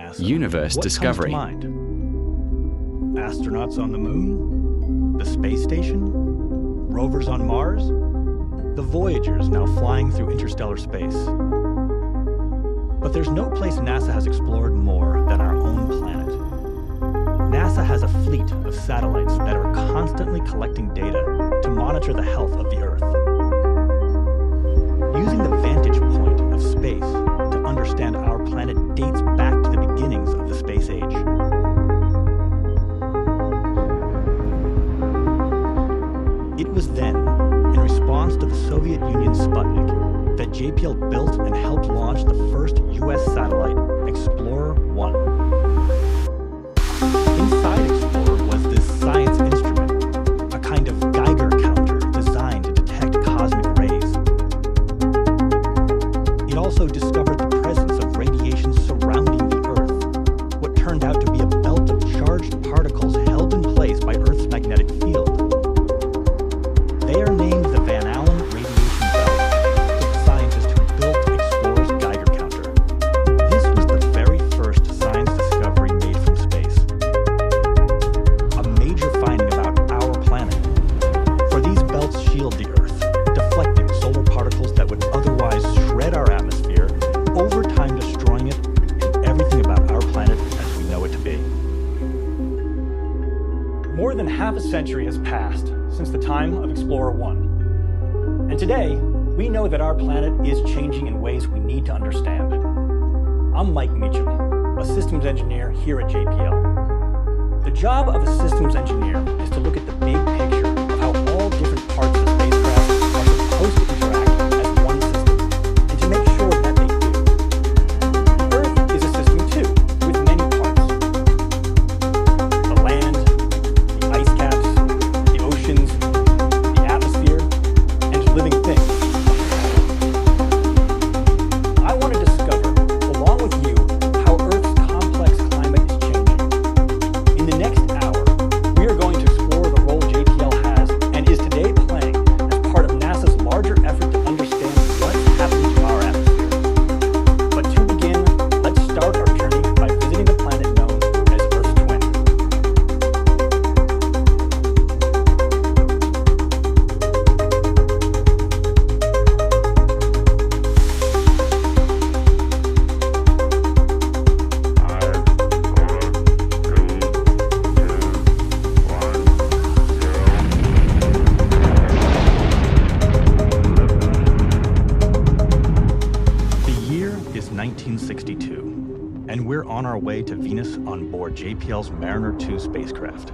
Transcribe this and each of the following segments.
NASA, universe what discovery. comes to mind? Astronauts on the moon? The space station? Rovers on Mars? The Voyagers now flying through interstellar space. But there's no place NASA has explored more than our own planet. NASA has a fleet of satellites that are constantly collecting data to monitor the health of the Earth. Using the vantage point of space to understand our planet dates back to the beginnings of the space age. It was then, in response to the Soviet Union's Sputnik, that JPL built and helped launch the first U.S. satellite, Explorer 1. Inside Explorer was this science instrument, a kind of Geiger counter designed to detect cosmic rays. It also discovered the presence of radiation surrounding the Earth, what turned out to be a belt of charged particles held in place by Earth's magnetic field. They are named the Van Allen radiation belt for the scientist who built Explorer's Geiger counter. This was the very first science discovery made from space. A major finding about our planet. For these belts shield the Earth, deflecting solar particles that would otherwise shred our atmosphere, over time destroying it and everything about our planet as we know it to be. More than half a century has passed since the time of Explorer 1. And today, we know that our planet is changing in ways we need to understand. I'm Mike Meacham, a systems engineer here at JPL. The job of a systems engineer is to look at the big picture of how all different parts of the spacecraft are supposed to interact as one system, and to make sure that they do. Earth is a system too, with many parts. The land, the ice caps, the oceans, the atmosphere, and living things. I want to discover, along with you, how Earth's complex climate is changing. In the next hour, we are going to explore the role JPL has and is today playing as part of NASA's larger effort to understand what's happening to our atmosphere. But to begin, let's start our journey by visiting the planet known as Earth's twin. The year is 1962, and we're on our way to Venus on board JPL's Mariner 2 spacecraft.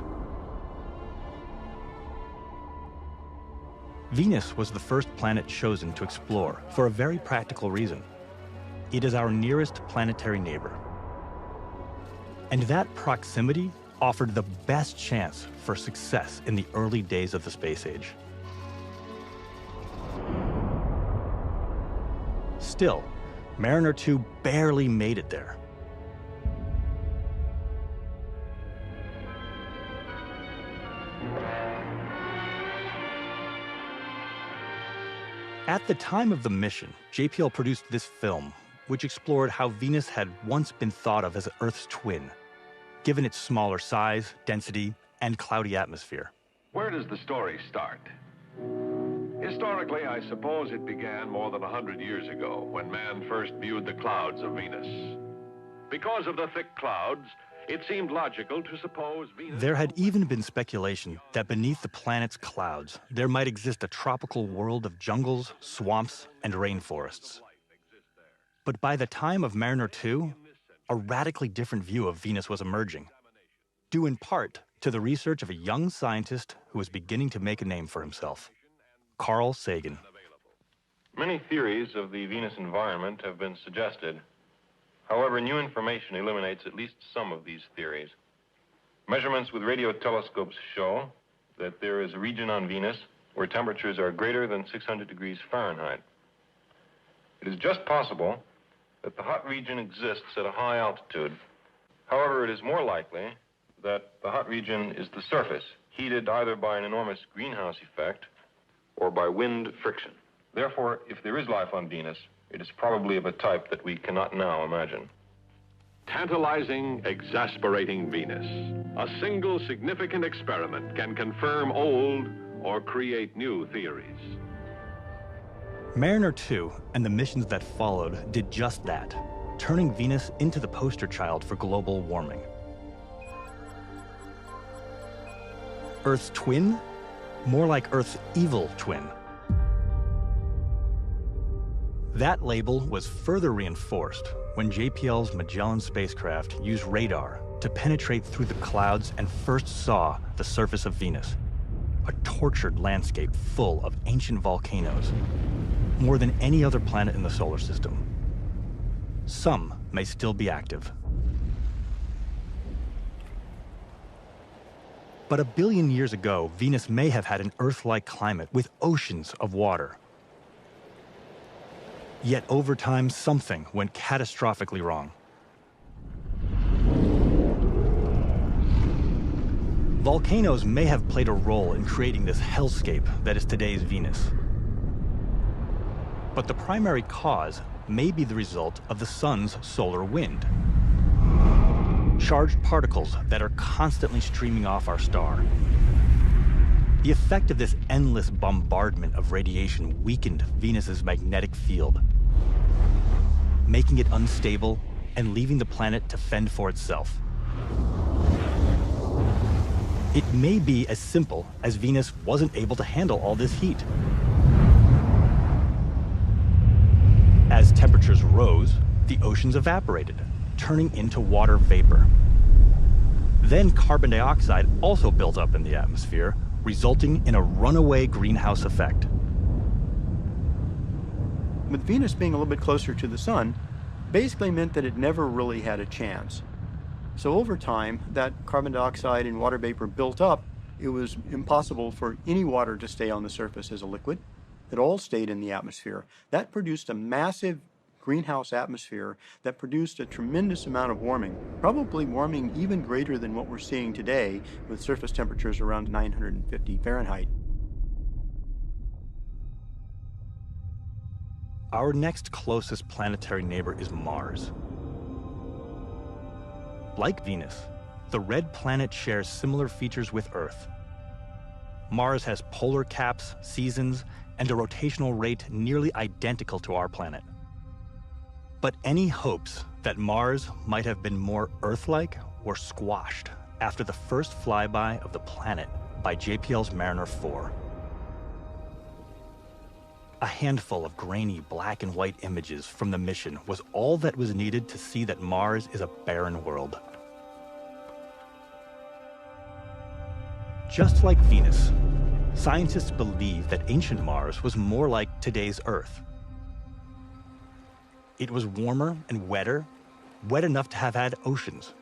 Venus was the first planet chosen to explore for a very practical reason. It is our nearest planetary neighbor. And that proximity offered the best chance for success in the early days of the space age. Still, Mariner 2 barely made it there. At the time of the mission, JPL produced this film, which explored how Venus had once been thought of as Earth's twin, given its smaller size, density, and cloudy atmosphere. Where does the story start? Historically, I suppose it began more than 100 years ago when man first viewed the clouds of Venus. Because of the thick clouds, it seemed logical to suppose Venus... There had even been speculation that beneath the planet's clouds, there might exist a tropical world of jungles, swamps, and rainforests. But by the time of Mariner 2, a radically different view of Venus was emerging, due in part to the research of a young scientist who was beginning to make a name for himself, Carl Sagan. Many theories of the Venus environment have been suggested. However, new information eliminates at least some of these theories. Measurements with radio telescopes show that there is a region on Venus where temperatures are greater than 600 degrees Fahrenheit. It is just possible that the hot region exists at a high altitude. However, it is more likely that the hot region is the surface, heated either by an enormous greenhouse effect or by wind friction. Therefore, if there is life on Venus, it is probably of a type that we cannot now imagine. Tantalizing, exasperating Venus. A single significant experiment can confirm old or create new theories. Mariner 2 and the missions that followed did just that, turning Venus into the poster child for global warming. Earth's twin? More like Earth's evil twin. That label was further reinforced when JPL's Magellan spacecraft used radar to penetrate through the clouds and first saw the surface of Venus, a tortured landscape full of ancient volcanoes, more than any other planet in the solar system. Some may still be active. But a billion years ago, Venus may have had an Earth-like climate with oceans of water. Yet over time, something went catastrophically wrong. Volcanoes may have played a role in creating this hellscape that is today's Venus. But the primary cause may be the result of the sun's solar wind. Charged particles that are constantly streaming off our star. The effect of this endless bombardment of radiation weakened Venus's magnetic field, making it unstable and leaving the planet to fend for itself. It may be as simple as Venus wasn't able to handle all this heat. As temperatures rose, the oceans evaporated, turning into water vapor. Then carbon dioxide also built up in the atmosphere, resulting in a runaway greenhouse effect. With Venus being a little bit closer to the sun, basically meant that it never really had a chance. So over time, that carbon dioxide and water vapor built up. It was impossible for any water to stay on the surface as a liquid. It all stayed in the atmosphere. That produced a massive greenhouse atmosphere that produced a tremendous amount of warming, probably warming even greater than what we're seeing today with surface temperatures around 950 Fahrenheit. Our next closest planetary neighbor is Mars. Like Venus, the red planet shares similar features with Earth. Mars has polar caps, seasons, and a rotational rate nearly identical to our planet. But any hopes that Mars might have been more Earth-like were squashed after the first flyby of the planet by JPL's Mariner 4. A handful of grainy black and white images from the mission was all that was needed to see that Mars is a barren world. Just like Venus, scientists believe that ancient Mars was more like today's Earth. It was warmer and wetter, wet enough to have had oceans.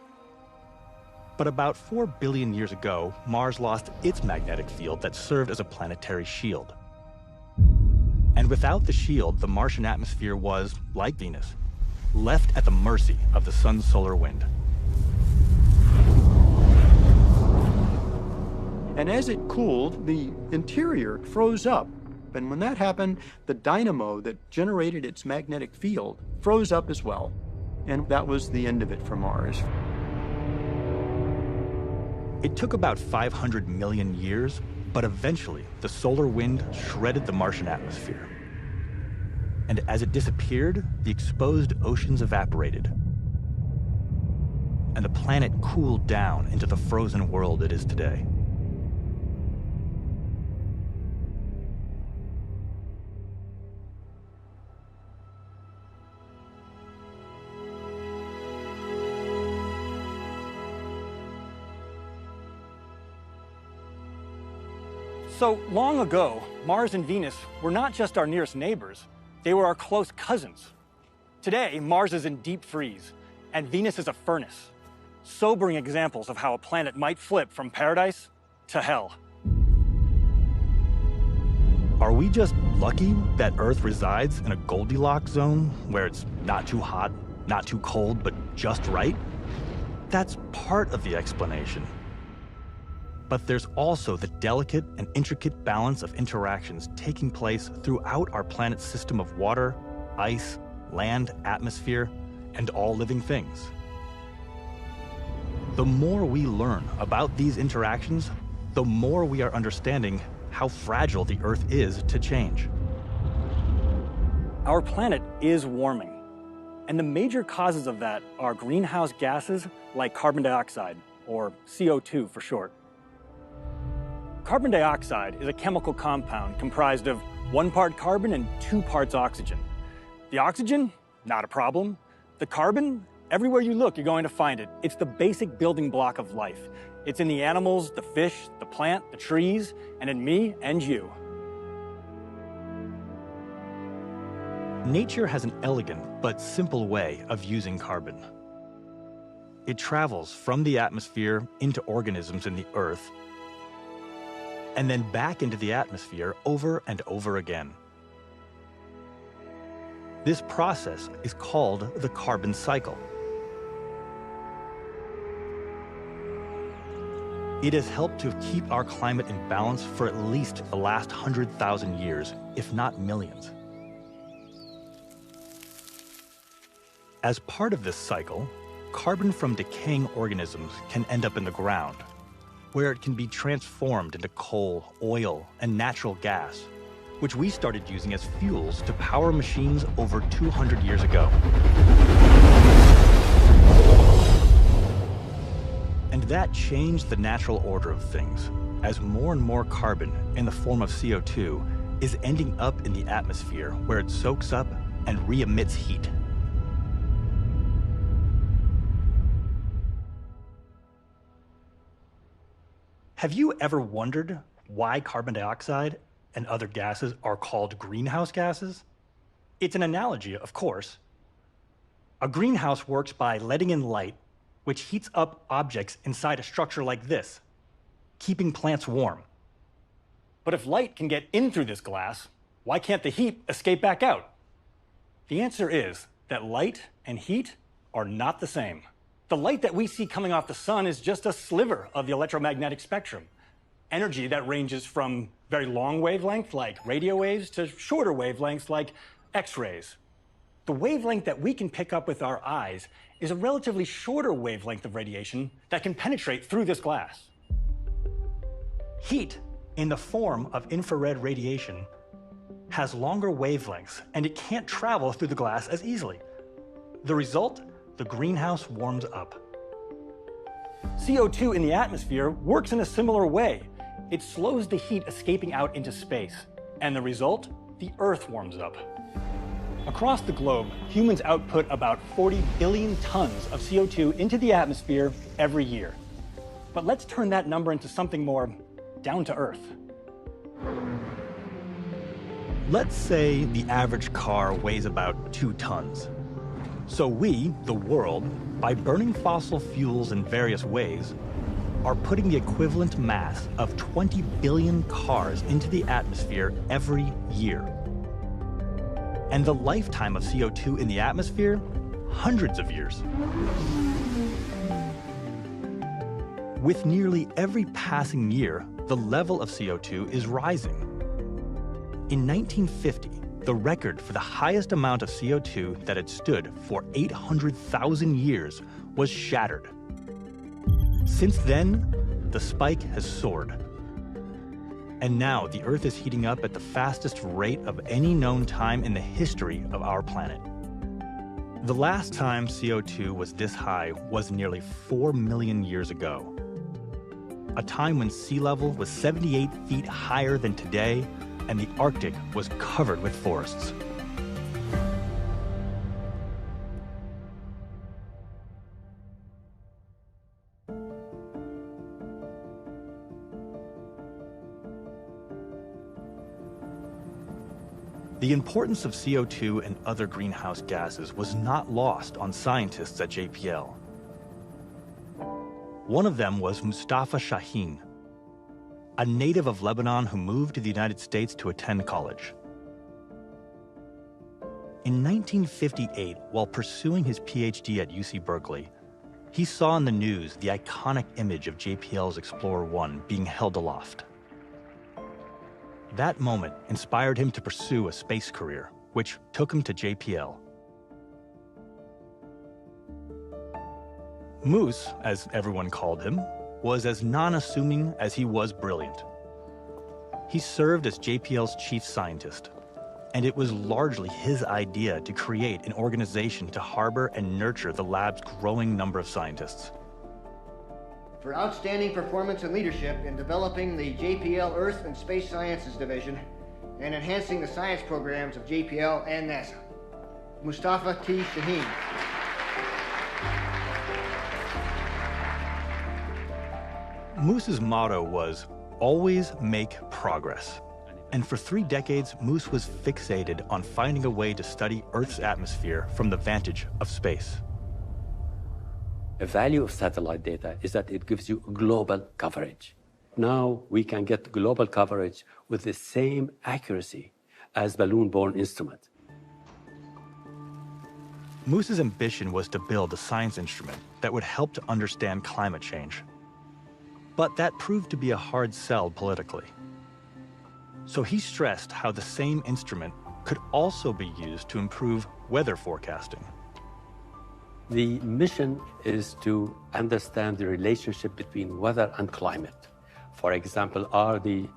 But about 4 billion years ago, Mars lost its magnetic field that served as a planetary shield. And without the shield, the Martian atmosphere was, like Venus, left at the mercy of the sun's solar wind. And as it cooled, the interior froze up. And when that happened, the dynamo that generated its magnetic field froze up as well. And that was the end of it for Mars. It took about 500 million years, but eventually the solar wind shredded the Martian atmosphere. And as it disappeared, the exposed oceans evaporated. And the planet cooled down into the frozen world it is today. So long ago, Mars and Venus were not just our nearest neighbors, they were our close cousins. Today, Mars is in deep freeze, and Venus is a furnace. Sobering examples of how a planet might flip from paradise to hell. Are we just lucky that Earth resides in a Goldilocks zone where it's not too hot, not too cold, but just right? That's part of the explanation. But there's also the delicate and intricate balance of interactions taking place throughout our planet's system of water, ice, land, atmosphere, and all living things. The more we learn about these interactions, the more we are understanding how fragile the Earth is to change. Our planet is warming, and the major causes of that are greenhouse gases like carbon dioxide, or CO2 for short. Carbon dioxide is a chemical compound comprised of 1 part carbon and 2 parts oxygen. The oxygen, not a problem. The carbon, everywhere you look, you're going to find it. It's the basic building block of life. It's in the animals, the fish, the plant, the trees, and in me and you. Nature has an elegant but simple way of using carbon. It travels from the atmosphere into organisms in the Earth, and then back into the atmosphere over and over again. This process is called the carbon cycle. It has helped to keep our climate in balance for at least the last 100,000 years, if not millions. As part of this cycle, carbon from decaying organisms can end up in the ground, where it can be transformed into coal, oil, and natural gas, which we started using as fuels to power machines over 200 years ago. And that changed the natural order of things, as more and more carbon in the form of CO2 is ending up in the atmosphere, where it soaks up and re-emits heat. Have you ever wondered why carbon dioxide and other gases are called greenhouse gases? It's an analogy, of course. A greenhouse works by letting in light, which heats up objects inside a structure like this, keeping plants warm. But if light can get in through this glass, why can't the heat escape back out? The answer is that light and heat are not the same. The light that we see coming off the sun is just a sliver of the electromagnetic spectrum, energy that ranges from very long wavelength, like radio waves, to shorter wavelengths, like X-rays. The wavelength that we can pick up with our eyes is a relatively shorter wavelength of radiation that can penetrate through this glass. Heat, in the form of infrared radiation, has longer wavelengths, and it can't travel through the glass as easily. The result? The greenhouse warms up. CO2 in the atmosphere works in a similar way. It slows the heat escaping out into space, and the result? The Earth warms up. Across the globe, humans output about 40 billion tons of CO2 into the atmosphere every year. But let's turn that number into something more down to earth. Let's say the average car weighs about 2 tons. So we, the world, by burning fossil fuels in various ways, are putting the equivalent mass of 20 billion cars into the atmosphere every year. And the lifetime of CO2 in the atmosphere, hundreds of years. With nearly every passing year, the level of CO2 is rising. In 1950, the record for the highest amount of CO2 that had stood for 800,000 years was shattered. Since then, the spike has soared. And now the Earth is heating up at the fastest rate of any known time in the history of our planet. The last time CO2 was this high was nearly 4 million years ago. A time when sea level was 78 feet higher than today, and the Arctic was covered with forests. The importance of CO2 and other greenhouse gases was not lost on scientists at JPL. One of them was Mustafa Shaheen, a native of Lebanon who moved to the United States to attend college. In 1958, while pursuing his PhD at UC Berkeley, he saw in the news the iconic image of JPL's Explorer 1 being held aloft. That moment inspired him to pursue a space career, which took him to JPL. Moose, as everyone called him, was as non-assuming as he was brilliant. He served as JPL's chief scientist, and it was largely his idea to create an organization to harbor and nurture the lab's growing number of scientists. For outstanding performance and leadership in developing the JPL Earth and Space Sciences Division and enhancing the science programs of JPL and NASA. Mustafa T. Shaheen. Moose's motto was, "Always make progress." And for 3 decades, Moose was fixated on finding a way to study Earth's atmosphere from the vantage of space. The value of satellite data is that it gives you global coverage. Now we can get global coverage with the same accuracy as balloon-borne instrument. Moose's ambition was to build a science instrument that would help to understand climate change. But that proved to be a hard sell politically. So he stressed how the same instrument could also be used to improve weather forecasting. The mission is to understand the relationship between weather and climate. For example, are the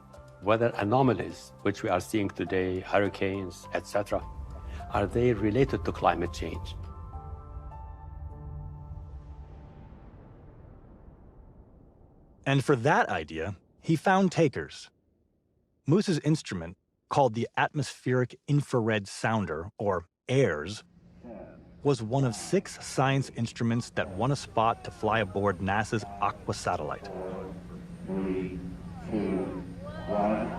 weather anomalies, which we are seeing today, hurricanes, etc., are they related to climate change? And for that idea, he found takers. Moose's instrument, called the Atmospheric Infrared Sounder, or AIRS, was one of 6 science instruments that won a spot to fly aboard NASA's Aqua satellite. 3, 2, 1.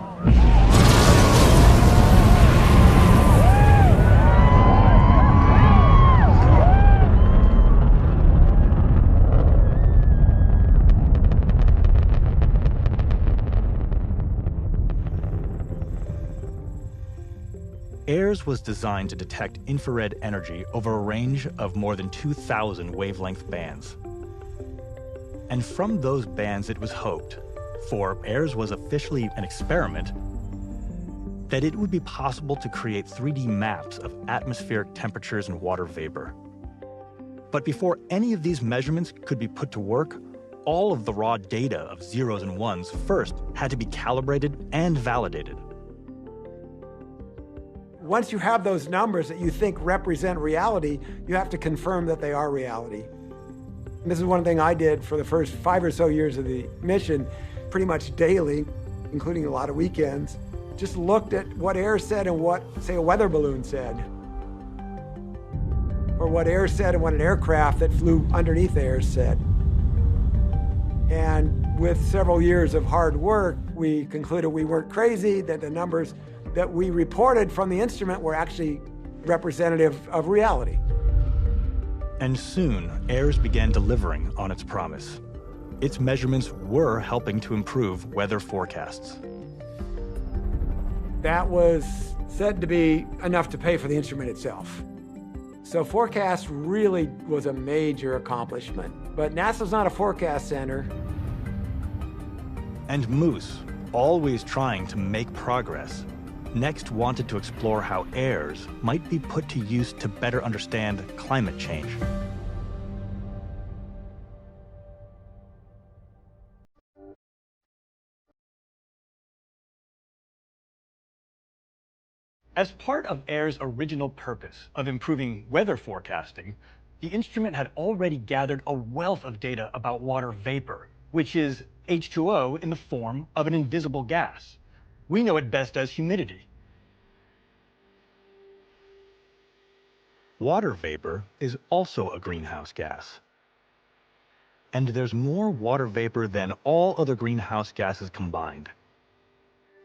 AIRS was designed to detect infrared energy over a range of more than 2,000 wavelength bands. And from those bands, it was hoped, for AIRS was officially an experiment, that it would be possible to create 3D maps of atmospheric temperatures and water vapor. But before any of these measurements could be put to work, all of the raw data of zeros and ones first had to be calibrated and validated. Once you have those numbers that you think represent reality, you have to confirm that they are reality. And this is one thing I did for the first 5 or so years of the mission, pretty much daily, including a lot of weekends. Just looked at what AIR said and what, say, a weather balloon said. Or what AIR said and what an aircraft that flew underneath AIR said. And with several years of hard work, we concluded we weren't crazy, that the numbers that we reported from the instrument were actually representative of reality. And soon, AIRS began delivering on its promise. Its measurements were helping to improve weather forecasts. That was said to be enough to pay for the instrument itself. So forecast really was a major accomplishment. But NASA's not a forecast center. And Moose, always trying to make progress, next wanted to explore how AIRS might be put to use to better understand climate change. As part of AIR's original purpose of improving weather forecasting, the instrument had already gathered a wealth of data about water vapor, which is H2O in the form of an invisible gas. We know it best as humidity. Water vapor is also a greenhouse gas. And there's more water vapor than all other greenhouse gases combined.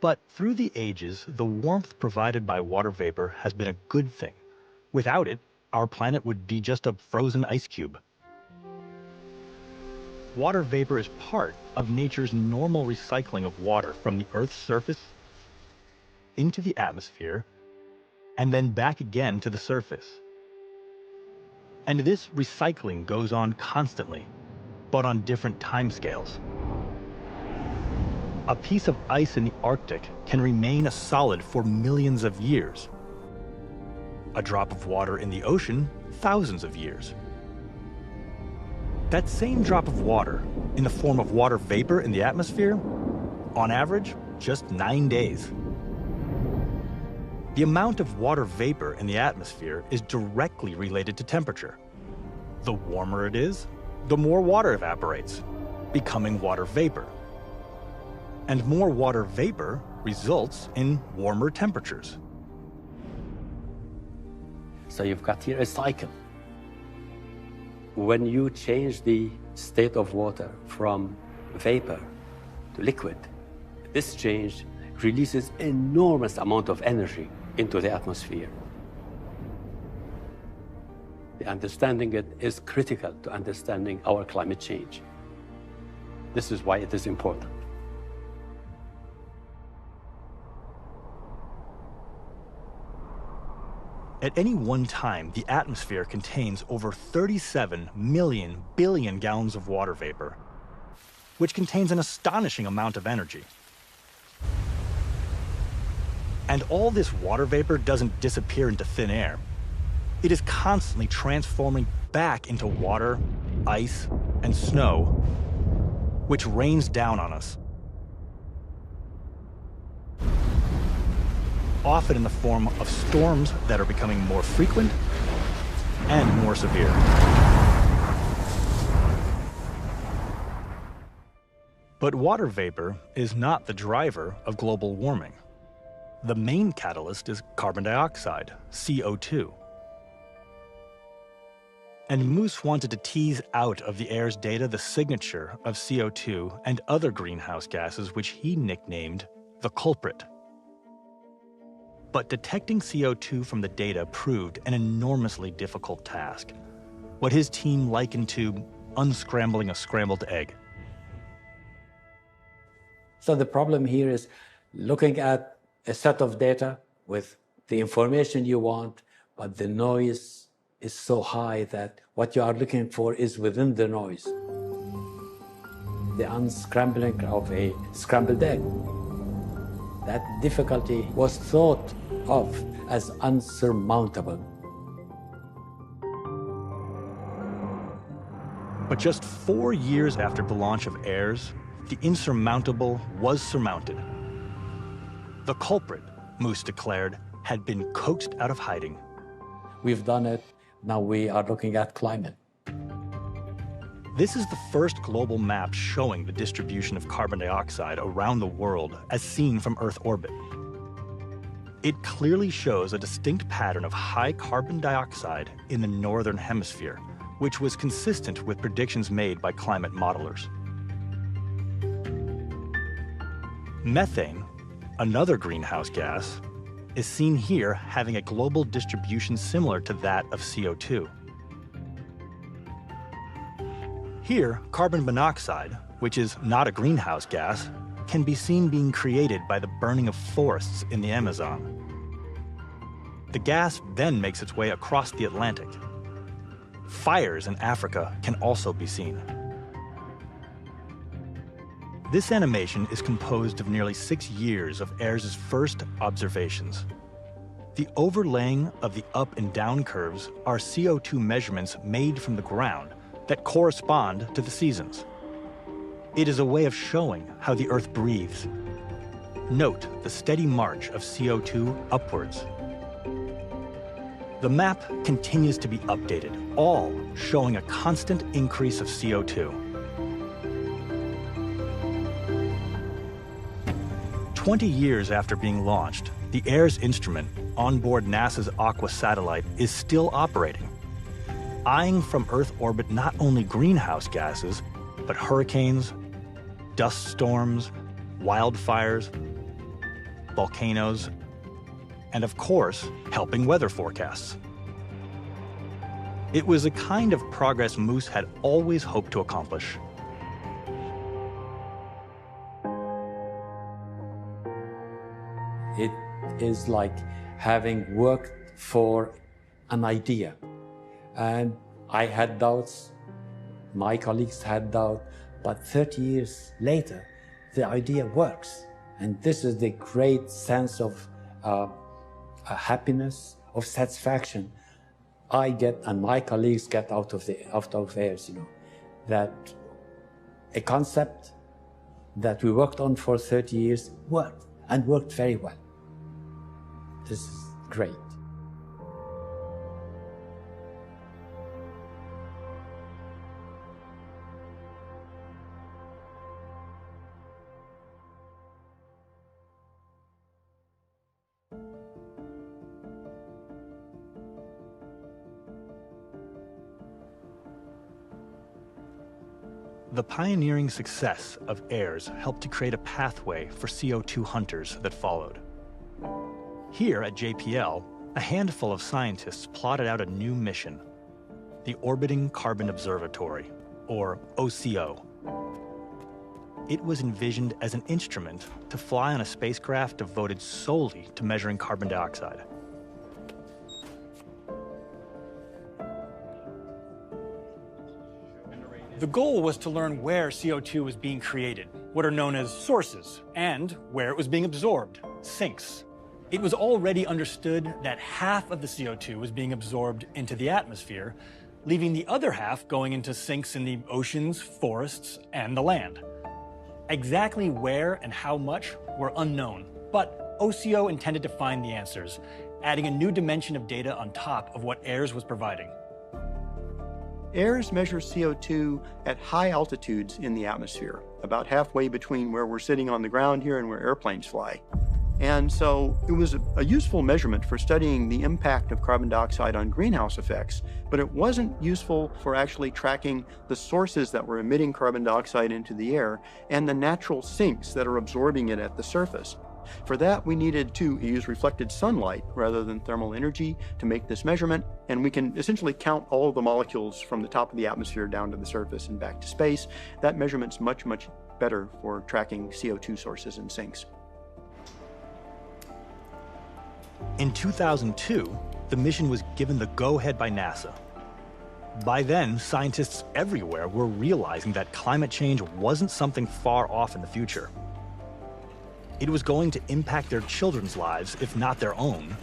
But through the ages, the warmth provided by water vapor has been a good thing. Without it, our planet would be just a frozen ice cube. Water vapor is part of nature's normal recycling of water from the Earth's surface into the atmosphere, and then back again to the surface. And this recycling goes on constantly, but on different timescales. A piece of ice in the Arctic can remain a solid for millions of years. A drop of water in the ocean, thousands of years. That same drop of water, in the form of water vapor in the atmosphere, on average, just 9 days. The amount of water vapor in the atmosphere is directly related to temperature. The warmer it is, the more water evaporates, becoming water vapor. And more water vapor results in warmer temperatures. So you've got here a cycle. When you change the state of water from vapor to liquid, this change releases enormous amount of energy into the atmosphere. The understanding it is critical to understanding our climate change. This is why it is important. At any one time, the atmosphere contains over 37 million billion gallons of water vapor, which contains an astonishing amount of energy. And all this water vapor doesn't disappear into thin air. It is constantly transforming back into water, ice, and snow, which rains down on us, often in the form of storms that are becoming more frequent and more severe. But water vapor is not the driver of global warming. The main catalyst is carbon dioxide, CO2. And Moose wanted to tease out of the air's data the signature of CO2 and other greenhouse gases, which he nicknamed the culprit. But detecting CO2 from the data proved an enormously difficult task, what his team likened to unscrambling a scrambled egg. So the problem here is looking at a set of data with the information you want, but the noise is so high that what you are looking for is within the noise. The unscrambling of a scrambled egg. That difficulty was thought of as unsurmountable. But just 4 years after the launch of AIRS, the insurmountable was surmounted. The culprit, Moose declared, had been coaxed out of hiding. We've done it. Now we are looking at climate. This is the first global map showing the distribution of carbon dioxide around the world as seen from Earth orbit. It clearly shows a distinct pattern of high carbon dioxide in the northern hemisphere, which was consistent with predictions made by climate modelers. Methane, another greenhouse gas, is seen here having a global distribution similar to that of CO2. Here, carbon monoxide, which is not a greenhouse gas, can be seen being created by the burning of forests in the Amazon. The gas then makes its way across the Atlantic. Fires in Africa can also be seen. This animation is composed of nearly 6 years of AIRS' first observations. The overlaying of the up and down curves are CO2 measurements made from the ground that correspond to the seasons. It is a way of showing how the Earth breathes. Note the steady march of CO2 upwards. The map continues to be updated, all showing a constant increase of CO2. 20 years after being launched, the AIRS instrument on board NASA's Aqua satellite is still operating, eyeing from Earth orbit not only greenhouse gases, but hurricanes, dust storms, wildfires, volcanoes, and of course, helping weather forecasts. It was a kind of progress Moose had always hoped to accomplish. It is like having worked for an idea. And I had doubts, my colleagues had doubt, but 30 years later, the idea works. And this is the great sense of happiness, of satisfaction I get and my colleagues get out of AIRS, that a concept that we worked on for 30 years worked, and worked very well. This is great. The pioneering success of AIRS helped to create a pathway for CO2 hunters that followed. Here at JPL, a handful of scientists plotted out a new mission, the Orbiting Carbon Observatory, or OCO. It was envisioned as an instrument to fly on a spacecraft devoted solely to measuring carbon dioxide. The goal was to learn where CO2 was being created, what are known as sources, and where it was being absorbed, sinks. It was already understood that half of the CO2 was being absorbed into the atmosphere, leaving the other half going into sinks in the oceans, forests, and the land. Exactly where and how much were unknown, but OCO intended to find the answers, adding a new dimension of data on top of what AIRS was providing. AIRS measures CO2 at high altitudes in the atmosphere, about halfway between where we're sitting on the ground here and where airplanes fly. And so it was a useful measurement for studying the impact of carbon dioxide on greenhouse effects, but it wasn't useful for actually tracking the sources that were emitting carbon dioxide into the air and the natural sinks that are absorbing it at the surface. For that, we needed to use reflected sunlight rather than thermal energy to make this measurement, and we can essentially count all of the molecules from the top of the atmosphere down to the surface and back to space. That measurement's much, much better for tracking CO2 sources and sinks. In 2002, the mission was given the go-ahead by NASA. By then, scientists everywhere were realizing that climate change wasn't something far off in the future. It was going to impact their children's lives, if not their own,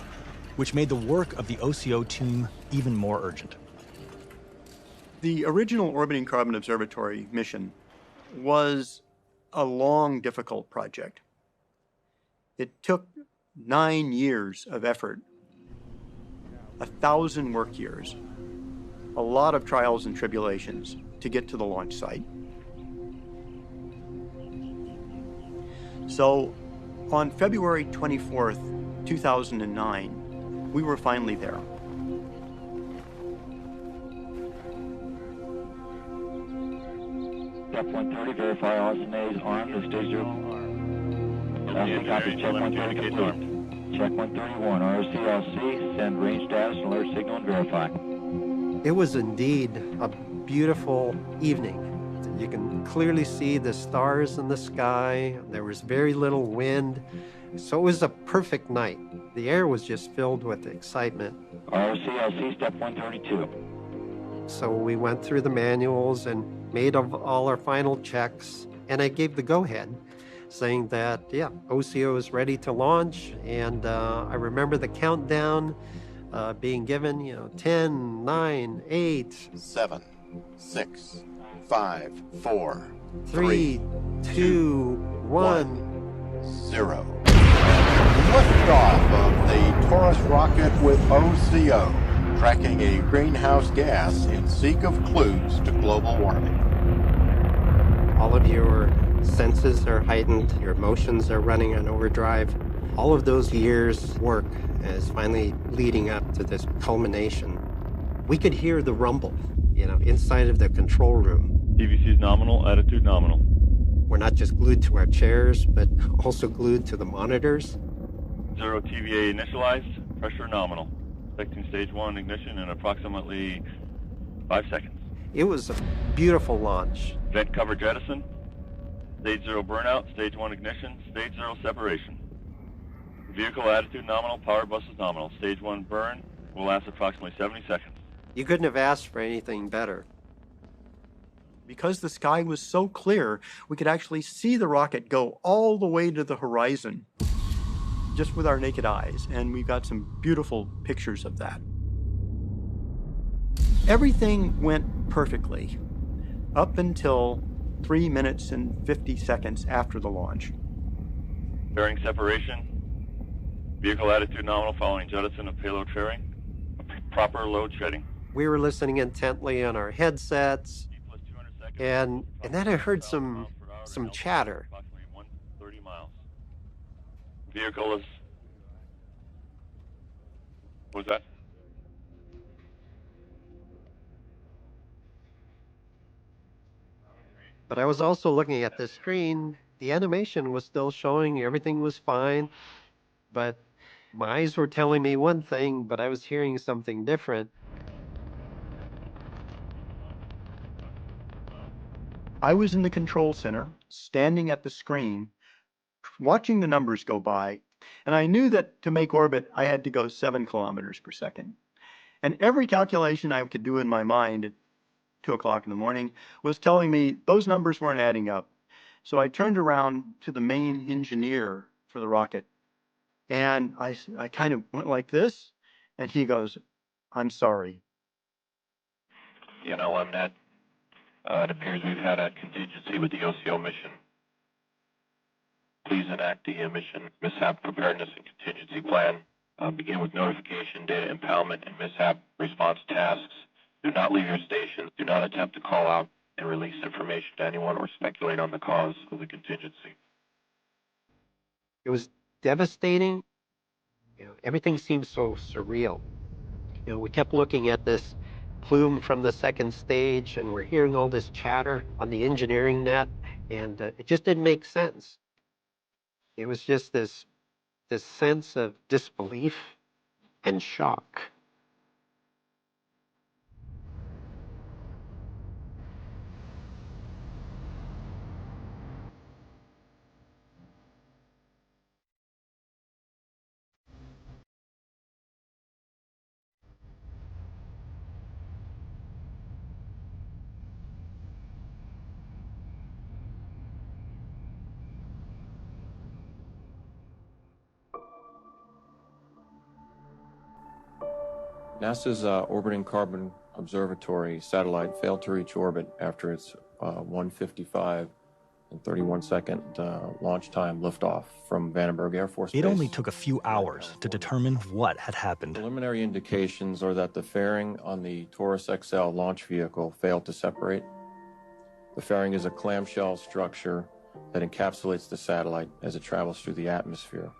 which made the work of the OCO team even more urgent. The original Orbiting Carbon Observatory mission was a long, difficult project. It took 9 years of effort, 1,000 work years, a lot of trials and tribulations to get to the launch site. So on February 24th, 2009, we were finally there. Check 130, verify all SNAs armed at stage 0. Copy, check 130 complete. Check 131, RCLC, send range status, alert signal, and verify. It was indeed a beautiful evening. You can clearly see the stars in the sky. There was very little wind. So it was a perfect night. The air was just filled with excitement. RCLC, step 132. So we went through the manuals and made all our final checks, and I gave the go-ahead, saying that, yeah, OCO is ready to launch. And I remember the countdown being given, 10, 9, 8, 7, 6, 5, 4, 3, 2, 1, 0. Liftoff of the Taurus rocket with OCO, tracking a greenhouse gas in seek of clues to global warming. All of your senses are heightened, your emotions are running on overdrive. All of those years' work is finally leading up to this culmination. We could hear the rumble, inside of the control room. TVC is nominal, attitude nominal. We're not just glued to our chairs, but also glued to the monitors. 0 TVA initialized, pressure nominal. Expecting stage 1 ignition in approximately 5 seconds. It was a beautiful launch. Vent cover jettison. Stage 0 burnout, stage 1 ignition, stage 0 separation. Vehicle attitude nominal, power bus is nominal. Stage 1 burn will last approximately 70 seconds. You couldn't have asked for anything better. Because the sky was so clear, we could actually see the rocket go all the way to the horizon just with our naked eyes, and we got some beautiful pictures of that. Everything went perfectly. up until 3 minutes and 50 seconds after the launch. Bearing separation. Vehicle attitude nominal following jettison of payload fairing. Proper load shedding. We were listening intently on our headsets, and then I heard some chatter. Approximately 130 miles. Vehicle is... What was that? But I was also looking at the screen. The animation was still showing everything was fine, but my eyes were telling me one thing, but I was hearing something different. I was in the control center, standing at the screen, watching the numbers go by, and I knew that to make orbit, I had to go 7 kilometers per second. And every calculation I could do in my mind at 2 o'clock in the morning was telling me those numbers weren't adding up. So I turned around to the main engineer for the rocket, and I kind of went like this, and he goes, "I'm sorry." You know, Ned, it appears we've had a contingency with the OCO mission. Please enact the mission mishap preparedness and contingency plan. Begin with notification, data impoundment, and mishap response tasks. Do not leave your stations. Do not attempt to call out and release information to anyone or speculate on the cause of the contingency. It was devastating. Everything seemed so surreal. We kept looking at this plume from the second stage, and we're hearing all this chatter on the engineering net, and it just didn't make sense. It was just this sense of disbelief and shock. NASA's Orbiting Carbon Observatory satellite failed to reach orbit after its 1:55 and 31-second launch time liftoff from Vandenberg Air Force Base. It only took a few hours to determine what had happened. Preliminary indications are that the fairing on the Taurus XL launch vehicle failed to separate. The fairing is a clamshell structure that encapsulates the satellite as it travels through the atmosphere.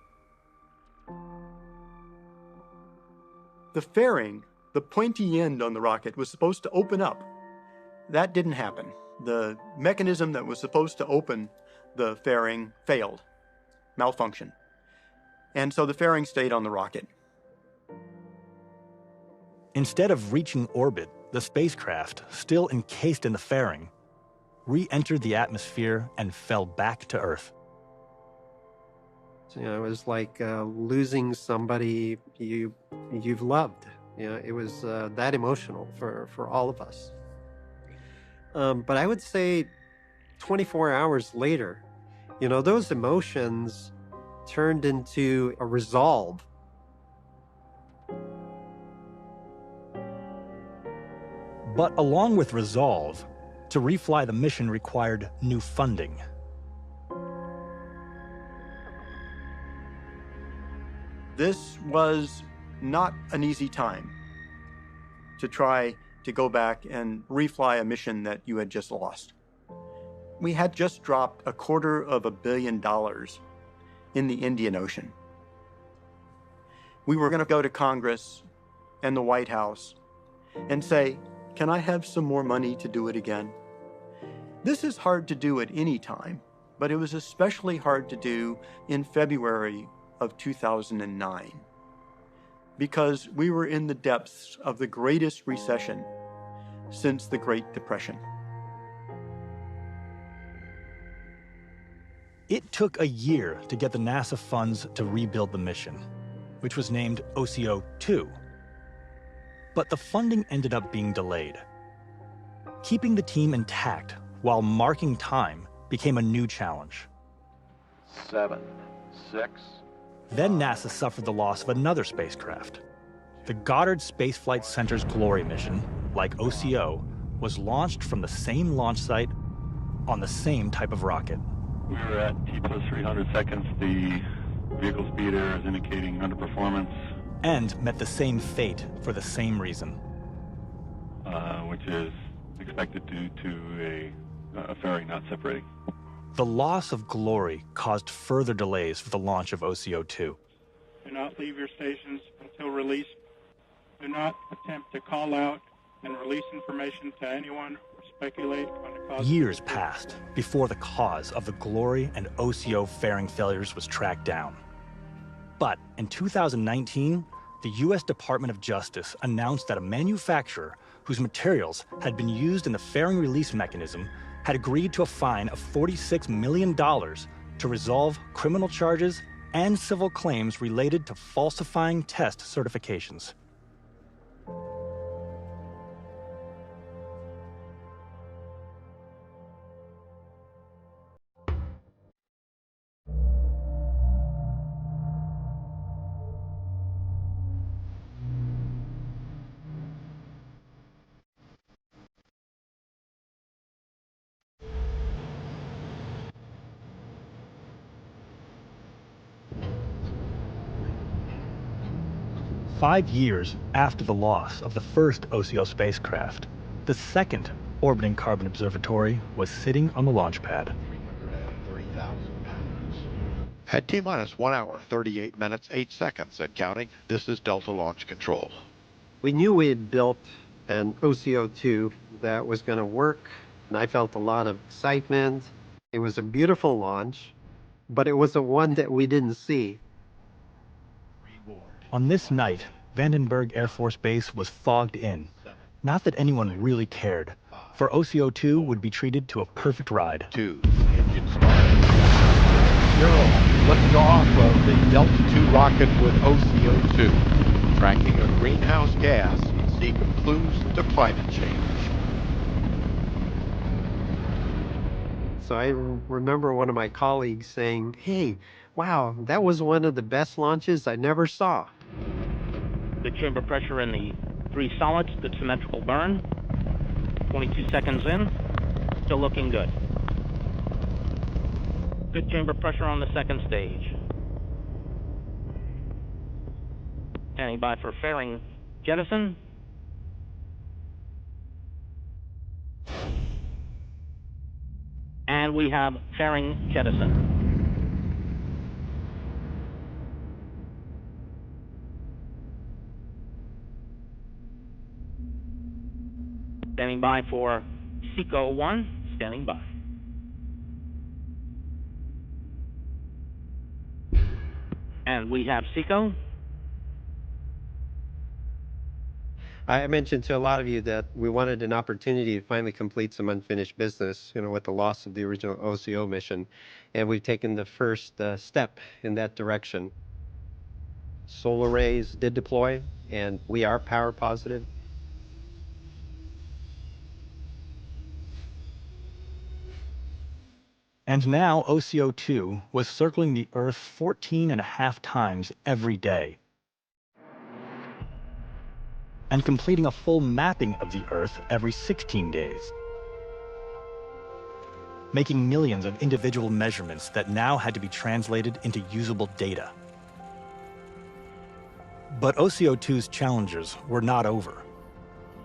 The fairing, the pointy end on the rocket, was supposed to open up. That didn't happen. The mechanism that was supposed to open the fairing failed, malfunctioned. And so the fairing stayed on the rocket. Instead of reaching orbit, the spacecraft, still encased in the fairing, re-entered the atmosphere and fell back to Earth. It was like losing somebody you've loved. It was that emotional for all of us. But I would say 24 hours later, those emotions turned into a resolve. But along with resolve, to refly the mission required new funding. This was not an easy time to try to go back and refly a mission that you had just lost. We had just dropped $250 million in the Indian Ocean. We were going to go to Congress and the White House and say, "Can I have some more money to do it again?" This is hard to do at any time, but it was especially hard to do in February of 2009, because we were in the depths of the greatest recession since the Great Depression. It took a year to get the NASA funds to rebuild the mission, which was named OCO-2. But the funding ended up being delayed. Keeping the team intact while marking time became a new challenge. 7, 6. Then NASA suffered the loss of another spacecraft. The Goddard Space Flight Center's Glory mission, like OCO, was launched from the same launch site on the same type of rocket. We were at T plus 300 seconds. The vehicle speed error is indicating underperformance. And met the same fate for the same reason. Which is expected due to a fairing not separating. The loss of glory caused further delays for the launch of OCO-2. Do not leave your stations until release. Do not attempt to call out and release information to anyone or speculate on the cause. Years passed before the cause of the glory and OCO fairing failures was tracked down. But in 2019, the U.S. Department of Justice announced that a manufacturer whose materials had been used in the fairing release mechanism had agreed to a fine of $46 million to resolve criminal charges and civil claims related to falsifying test certifications. Five years after the loss of the first OCO spacecraft, the second orbiting carbon observatory was sitting on the launch pad. 330,000 pounds. At T-minus 1 hour, 38 minutes, 8 seconds and counting, this is Delta Launch Control. We knew we had built an OCO-2 that was going to work, and I felt a lot of excitement. It was a beautiful launch, but it was the one that we didn't see. On this night, Vandenberg Air Force Base was fogged in. Not that anyone really cared, for OCO-2 would be treated to a perfect ride. 2, engine start. 0, liftoff of the Delta II rocket with OCO-2, tracking a greenhouse gas in seek of clues to climate change. So I remember one of my colleagues saying, "Hey, wow, that was one of the best launches I never saw." Good chamber pressure in the 3 solids, good symmetrical burn. 22 seconds in, still looking good. Good chamber pressure on the second stage. Standing by for fairing jettison. And we have fairing jettison. Standing by for SECO 1, standing by. And we have SECO. I mentioned to a lot of you that we wanted an opportunity to finally complete some unfinished business, with the loss of the original OCO mission, and we've taken the first step in that direction. Solar arrays did deploy, and we are power positive. And now OCO-2 was circling the Earth 14.5 times every day, and completing a full mapping of the Earth every 16 days, making millions of individual measurements that now had to be translated into usable data. But OCO-2's challenges were not over.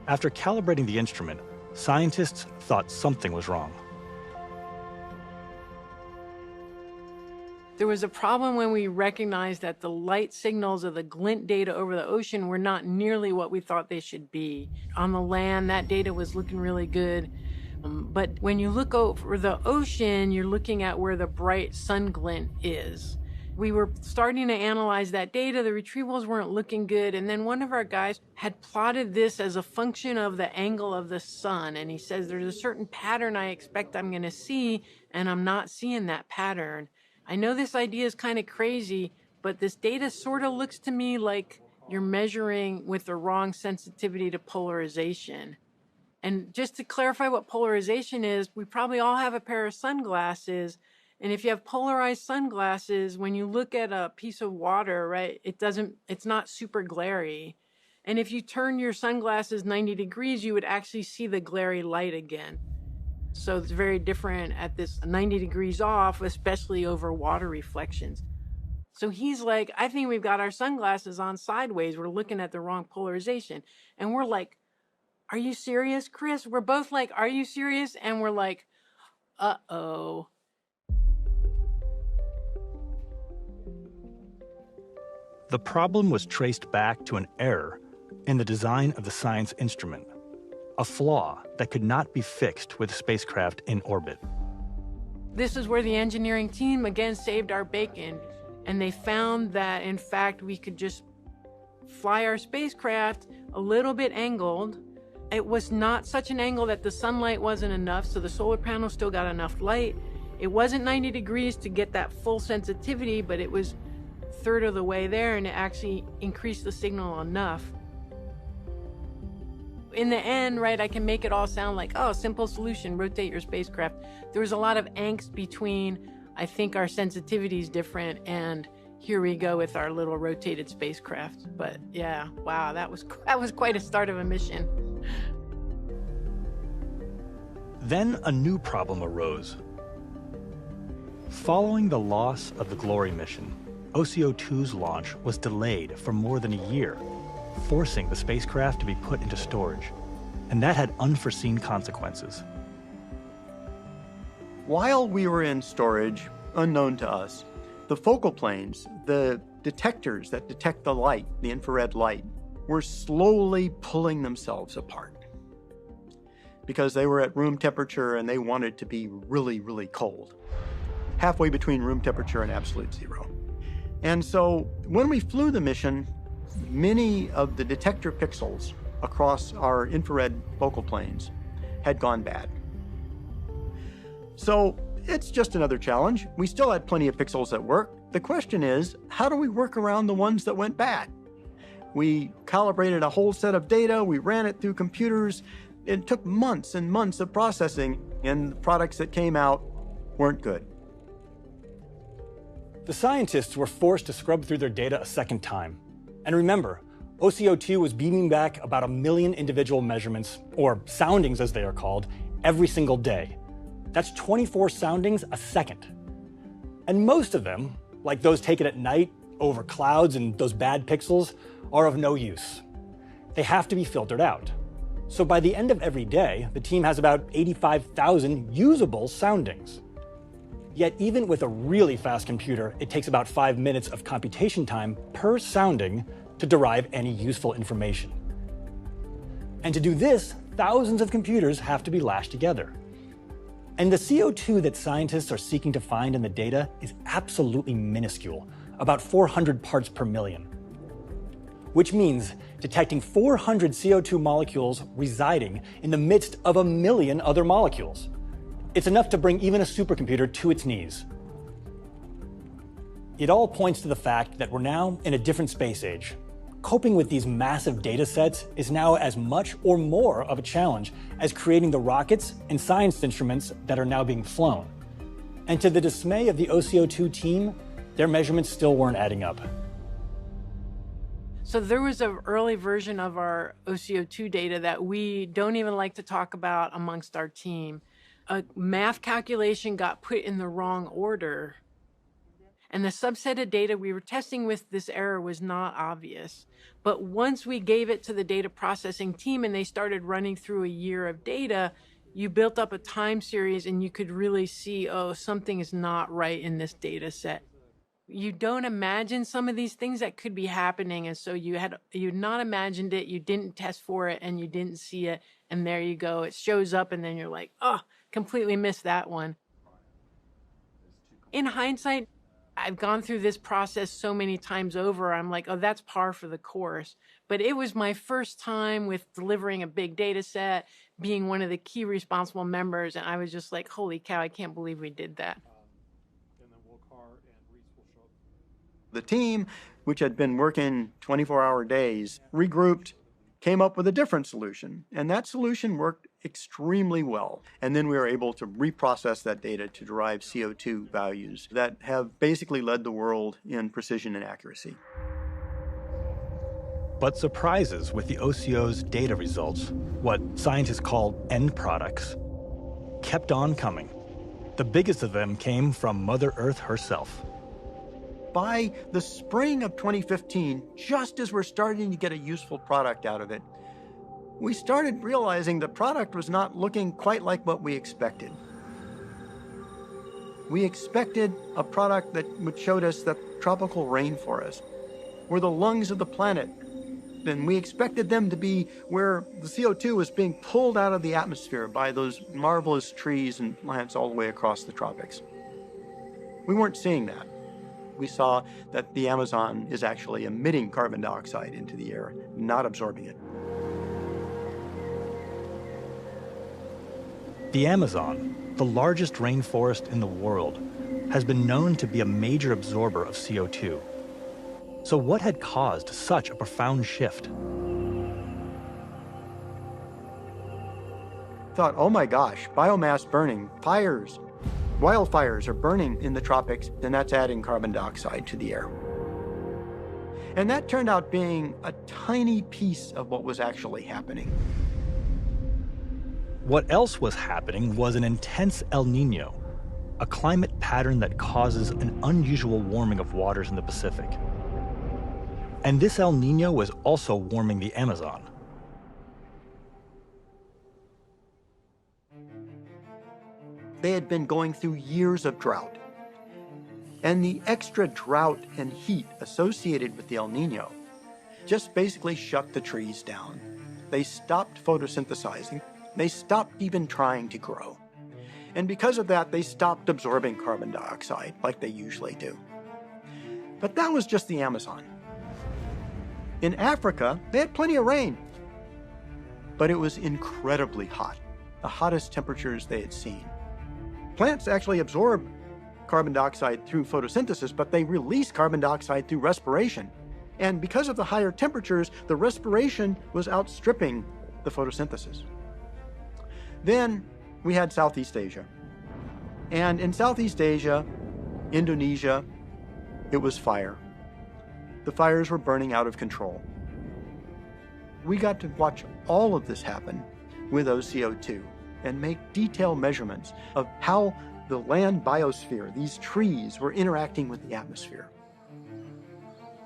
After calibrating the instrument, scientists thought something was wrong. There was a problem when we recognized that the light signals of the glint data over the ocean were not nearly what we thought they should be. On the land, that data was looking really good. But when you look over the ocean, you're looking at where the bright sun glint is. We were starting to analyze that data. The retrievals weren't looking good. And then one of our guys had plotted this as a function of the angle of the sun. And he says, there's a certain pattern I expect I'm going to see, and I'm not seeing that pattern. I know this idea is kind of crazy, but this data sort of looks to me like you're measuring with the wrong sensitivity to polarization. And just to clarify what polarization is, we probably all have a pair of sunglasses. And if you have polarized sunglasses, when you look at a piece of water, right, it's not super glary. And if you turn your sunglasses 90 degrees, you would actually see the glary light again. So it's very different at this 90 degrees off, especially over water reflections. So he's like, I think we've got our sunglasses on sideways. We're looking at the wrong polarization. And we're like, are you serious, Chris? We're both like, are you serious? And we're like, uh-oh. The problem was traced back to an error in the design of the science instrument, a flaw that could not be fixed with a spacecraft in orbit. This is where the engineering team again saved our bacon. And they found that, in fact, we could just fly our spacecraft a little bit angled. It was not such an angle that the sunlight wasn't enough, so the solar panel still got enough light. It wasn't 90 degrees to get that full sensitivity, but it was a third of the way there, and it actually increased the signal enough. In the end, right, I can make it all sound like, oh, simple solution, rotate your spacecraft. There was a lot of angst between, I think our sensitivity is different, and here we go with our little rotated spacecraft. But yeah, wow, that was quite a start of a mission. Then a new problem arose. Following the loss of the Glory mission, OCO2's launch was delayed for more than a year, forcing the spacecraft to be put into storage. And that had unforeseen consequences. While we were in storage, unknown to us, the focal planes, the detectors that detect the light, the infrared light, were slowly pulling themselves apart because they were at room temperature and they wanted to be really, really cold, halfway between room temperature and absolute zero. And so when we flew the mission, many of the detector pixels across our infrared focal planes had gone bad. So it's just another challenge. We still had plenty of pixels that work. The question is, how do we work around the ones that went bad? We calibrated a whole set of data, we ran it through computers. It took months and months of processing, and the products that came out weren't good. The scientists were forced to scrub through their data a second time. And remember, OCO2 was beaming back about 1 million individual measurements, or soundings as they are called, every single day. That's 24 soundings a second. And most of them, like those taken at night over clouds and those bad pixels, are of no use. They have to be filtered out. So by the end of every day, the team has about 85,000 usable soundings. Yet even with a really fast computer, it takes about 5 minutes of computation time per sounding to derive any useful information. And to do this, thousands of computers have to be lashed together. And the CO2 that scientists are seeking to find in the data is absolutely minuscule, about 400 parts per million. Which means detecting 400 CO2 molecules residing in the midst of 1 million other molecules. It's enough to bring even a supercomputer to its knees. It all points to the fact that we're now in a different space age. Coping with these massive data sets is now as much or more of a challenge as creating the rockets and science instruments that are now being flown. And to the dismay of the OCO2 team, their measurements still weren't adding up. So there was an early version of our OCO2 data that we don't even like to talk about amongst our team. A math calculation got put in the wrong order. And the subset of data we were testing with this error was not obvious. But once we gave it to the data processing team and they started running through a year of data, you built up a time series and you could really see, oh, something is not right in this data set. You don't imagine some of these things that could be happening. And so you'd not imagined it, you didn't test for it, and you didn't see it. And there you go. It shows up and then you're like, oh, completely missed that one. In hindsight, I've gone through this process so many times over, I'm like, oh, that's par for the course. But it was my first time with delivering a big data set, being one of the key responsible members, and I was just like, holy cow, I can't believe we did that. The team, which had been working 24-hour days, regrouped, came up with a different solution, and that solution worked extremely well. And then we were able to reprocess that data to derive CO2 values that have basically led the world in precision and accuracy. But surprises with the OCO's data results, what scientists call end products, kept on coming. The biggest of them came from Mother Earth herself. By the spring of 2015, just as we're starting to get a useful product out of it, we started realizing the product was not looking quite like what we expected. We expected a product that showed us that tropical rainforests were the lungs of the planet, and we expected them to be where the CO2 was being pulled out of the atmosphere by those marvelous trees and plants all the way across the tropics. We weren't seeing that. We saw that the Amazon is actually emitting carbon dioxide into the air, not absorbing it. The Amazon, the largest rainforest in the world, has been known to be a major absorber of CO2. So what had caused such a profound shift? Thought, oh my gosh, biomass burning, fires, wildfires are burning in the tropics, and that's adding carbon dioxide to the air. And that turned out being a tiny piece of what was actually happening. What else was happening was an intense El Niño, a climate pattern that causes an unusual warming of waters in the Pacific. And this El Niño was also warming the Amazon. They had been going through years of drought. And the extra drought and heat associated with the El Niño just basically shut the trees down. They stopped photosynthesizing. They stopped even trying to grow. And because of that, they stopped absorbing carbon dioxide like they usually do. But that was just the Amazon. In Africa, they had plenty of rain. But it was incredibly hot, the hottest temperatures they had seen. Plants actually absorb carbon dioxide through photosynthesis, but they release carbon dioxide through respiration. And because of the higher temperatures, the respiration was outstripping the photosynthesis. Then we had Southeast Asia. And in Southeast Asia, Indonesia, it was fire. The fires were burning out of control. We got to watch all of this happen with OCO2 and make detailed measurements of how the land biosphere, these trees, were interacting with the atmosphere.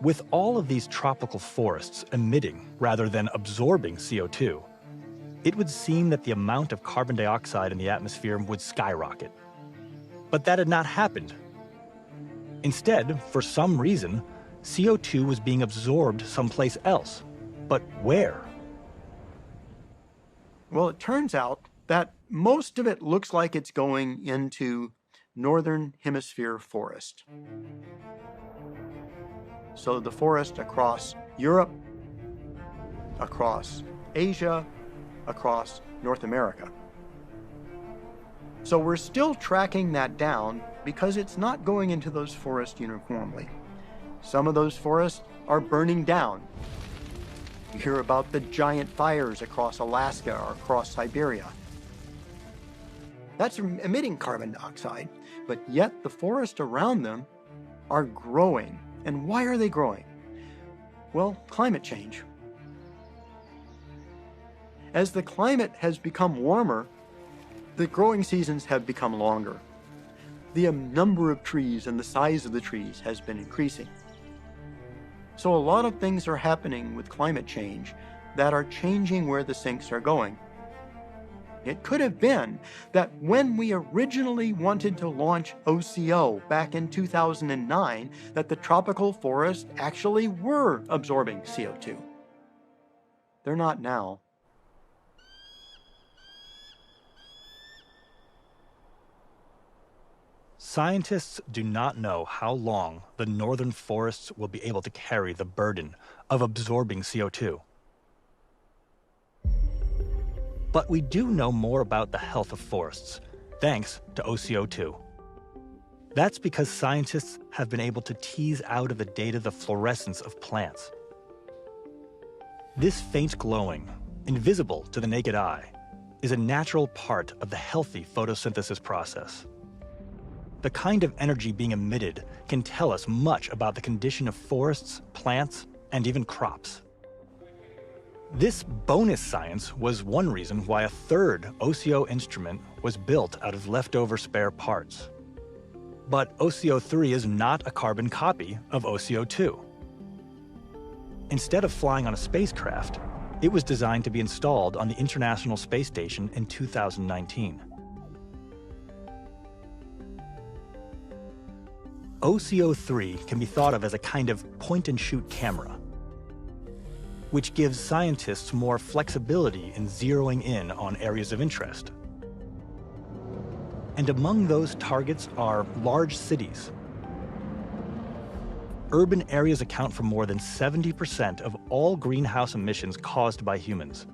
With all of these tropical forests emitting rather than absorbing CO2, it would seem that the amount of carbon dioxide in the atmosphere would skyrocket. But that had not happened. Instead, for some reason, CO2 was being absorbed someplace else. But where? Well, it turns out that most of it looks like it's going into northern hemisphere forest. So the forest across Europe, across Asia, across North America. So we're still tracking that down because it's not going into those forests uniformly. Some of those forests are burning down. You hear about the giant fires across Alaska or across Siberia. That's emitting carbon dioxide, but yet the forests around them are growing. And why are they growing? Well, climate change. As the climate has become warmer, the growing seasons have become longer. The number of trees and the size of the trees has been increasing. So a lot of things are happening with climate change that are changing where the sinks are going. It could have been that when we originally wanted to launch OCO back in 2009, that the tropical forests actually were absorbing CO2. They're not now. Scientists do not know how long the northern forests will be able to carry the burden of absorbing CO2. But we do know more about the health of forests, thanks to OCO2. That's because scientists have been able to tease out of the data the fluorescence of plants. This faint glowing, invisible to the naked eye, is a natural part of the healthy photosynthesis process. The kind of energy being emitted can tell us much about the condition of forests, plants, and even crops. This bonus science was one reason why a third OCO instrument was built out of leftover spare parts. But OCO3 is not a carbon copy of OCO2. Instead of flying on a spacecraft, it was designed to be installed on the International Space Station in 2019. OCO3 can be thought of as a kind of point-and-shoot camera, which gives scientists more flexibility in zeroing in on areas of interest. And among those targets are large cities. Urban areas account for more than 70% of all greenhouse emissions caused by humans.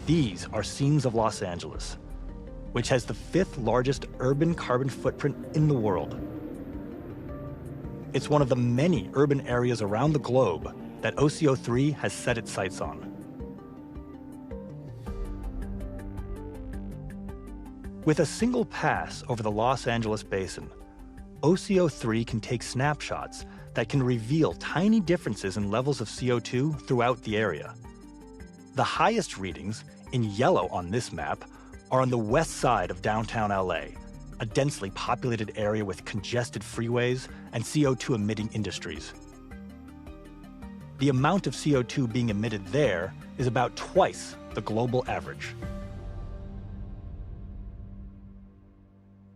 These are scenes of Los Angeles, which has the 5th largest urban carbon footprint in the world. It's one of the many urban areas around the globe that OCO3 has set its sights on. With a single pass over the Los Angeles basin, OCO3 can take snapshots that can reveal tiny differences in levels of CO2 throughout the area. The highest readings, in yellow on this map, are on the west side of downtown LA, a densely populated area with congested freeways and CO2-emitting industries. The amount of CO2 being emitted there is about twice the global average.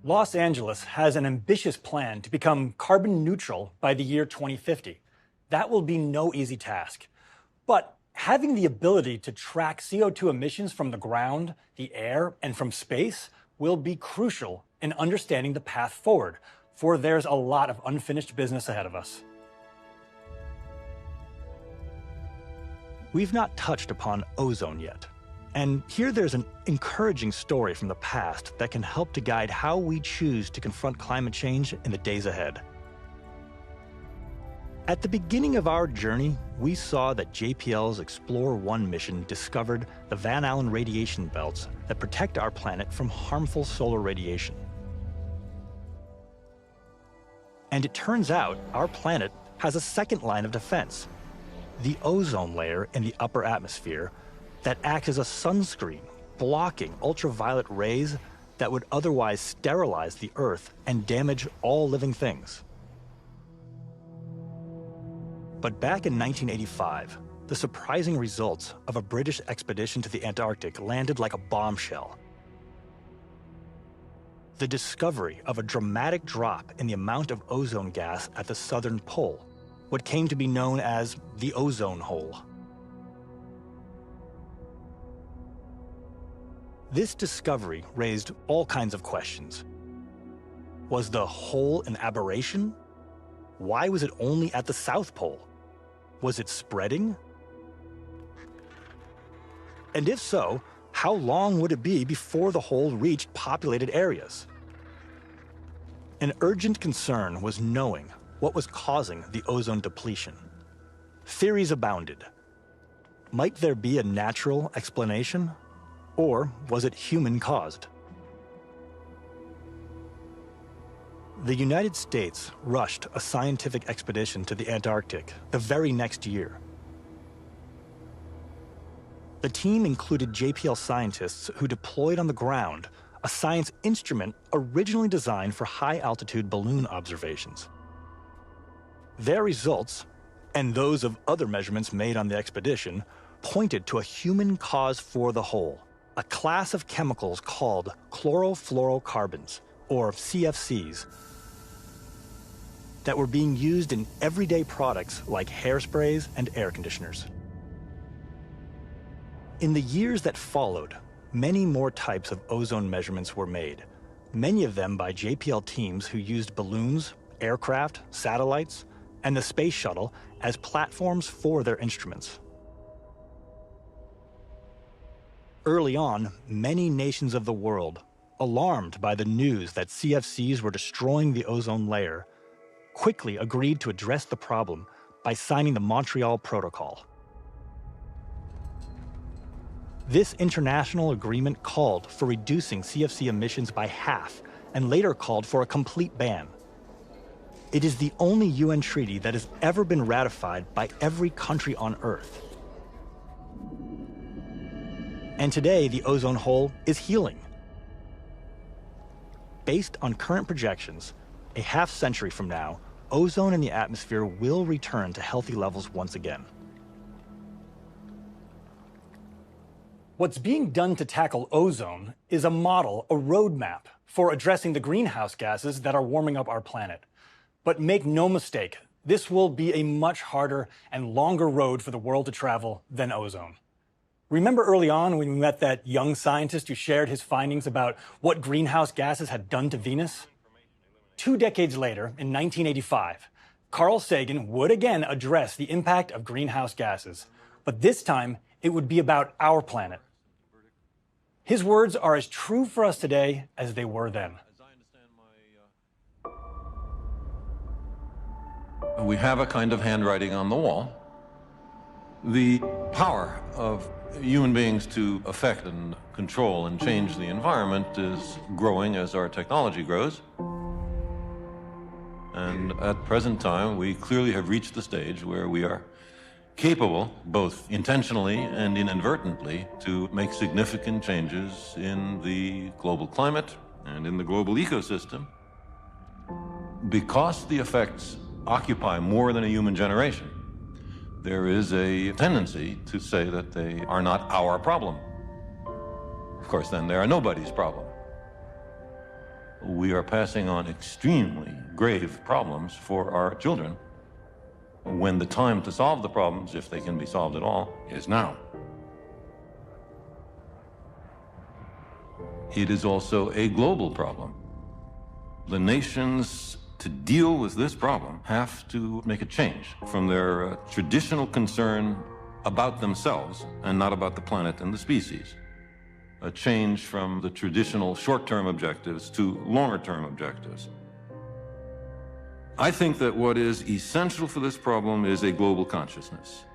Los Angeles has an ambitious plan to become carbon neutral by the year 2050. That will be no easy task. But having the ability to track CO2 emissions from the ground, the air, and from space will be crucial in understanding the path forward, for there's a lot of unfinished business ahead of us. We've not touched upon ozone yet. And here there's an encouraging story from the past that can help to guide how we choose to confront climate change in the days ahead. At the beginning of our journey, we saw that JPL's Explorer-1 mission discovered the Van Allen radiation belts that protect our planet from harmful solar radiation. And it turns out our planet has a second line of defense, the ozone layer in the upper atmosphere that acts as a sunscreen, blocking ultraviolet rays that would otherwise sterilize the Earth and damage all living things. But back in 1985, the surprising results of a British expedition to the Antarctic landed like a bombshell. The discovery of a dramatic drop in the amount of ozone gas at the southern pole, what came to be known as the ozone hole. This discovery raised all kinds of questions. Was the hole an aberration? Why was it only at the South Pole? Was it spreading? And if so, how long would it be before the hole reached populated areas? An urgent concern was knowing what was causing the ozone depletion. Theories abounded. Might there be a natural explanation? Or was it human-caused? The United States rushed a scientific expedition to the Antarctic the very next year. The team included JPL scientists who deployed on the ground a science instrument originally designed for high-altitude balloon observations. Their results, and those of other measurements made on the expedition, pointed to a human cause for the hole, a class of chemicals called chlorofluorocarbons, or CFCs, that were being used in everyday products like hairsprays and air conditioners. In the years that followed, many more types of ozone measurements were made, many of them by JPL teams who used balloons, aircraft, satellites, and the space shuttle as platforms for their instruments. Early on, many nations of the world, alarmed by the news that CFCs were destroying the ozone layer, quickly agreed to address the problem by signing the Montreal Protocol. This international agreement called for reducing CFC emissions by half and later called for a complete ban. It is the only UN treaty that has ever been ratified by every country on Earth. And today, the ozone hole is healing. Based on current projections, a half-century from now, ozone in the atmosphere will return to healthy levels once again. What's being done to tackle ozone is a model, a roadmap for addressing the greenhouse gases that are warming up our planet. But make no mistake, this will be a much harder and longer road for the world to travel than ozone. Remember early on when we met that young scientist who shared his findings about what greenhouse gases had done to Venus? 2 decades later, in 1985, Carl Sagan would again address the impact of greenhouse gases, but this time it would be about our planet. His words are as true for us today as they were then. We have a kind of handwriting on the wall. The power of human beings to affect and control and change the environment is growing as our technology grows. And at present time, we clearly have reached the stage where we are capable, both intentionally and inadvertently, to make significant changes in the global climate and in the global ecosystem. Because the effects occupy more than a human generation, there is a tendency to say that they are not our problem. Of course, then they are nobody's problem. We are passing on extremely grave problems for our children when the time to solve the problems, if they can be solved at all, is now. It is also a global problem. The nations, to deal with this problem, have to make a change from their traditional concern about themselves and not about the planet and the species. A change from the traditional short-term objectives to longer-term objectives. I think that what is essential for this problem is a global consciousness.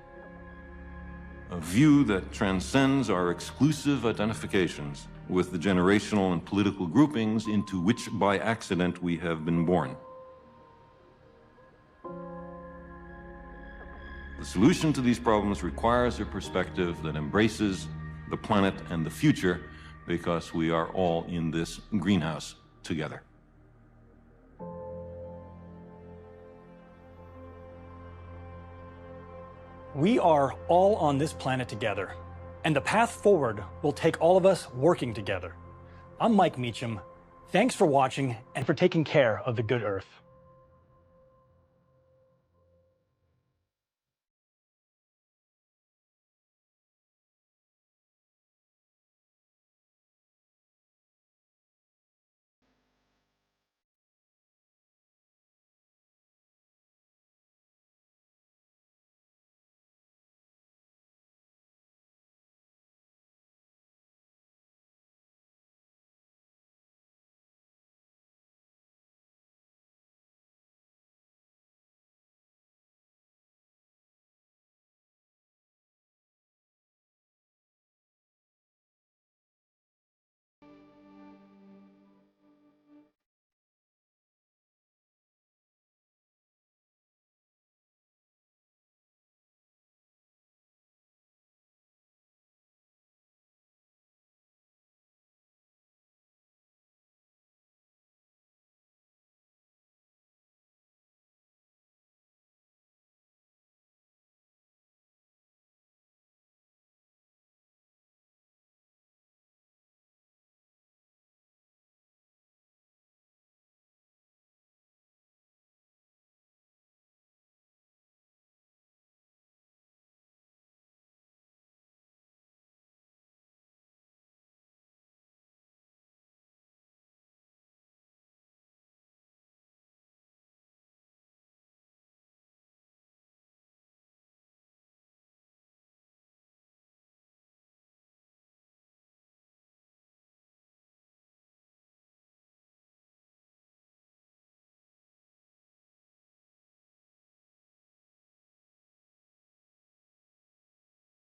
A view that transcends our exclusive identifications with the generational and political groupings into which by accident we have been born. The solution to these problems requires a perspective that embraces the planet and the future, because we are all in this greenhouse together. We are all on this planet together, and the path forward will take all of us working together. I'm Mike Meacham. Thanks for watching and for taking care of the good Earth.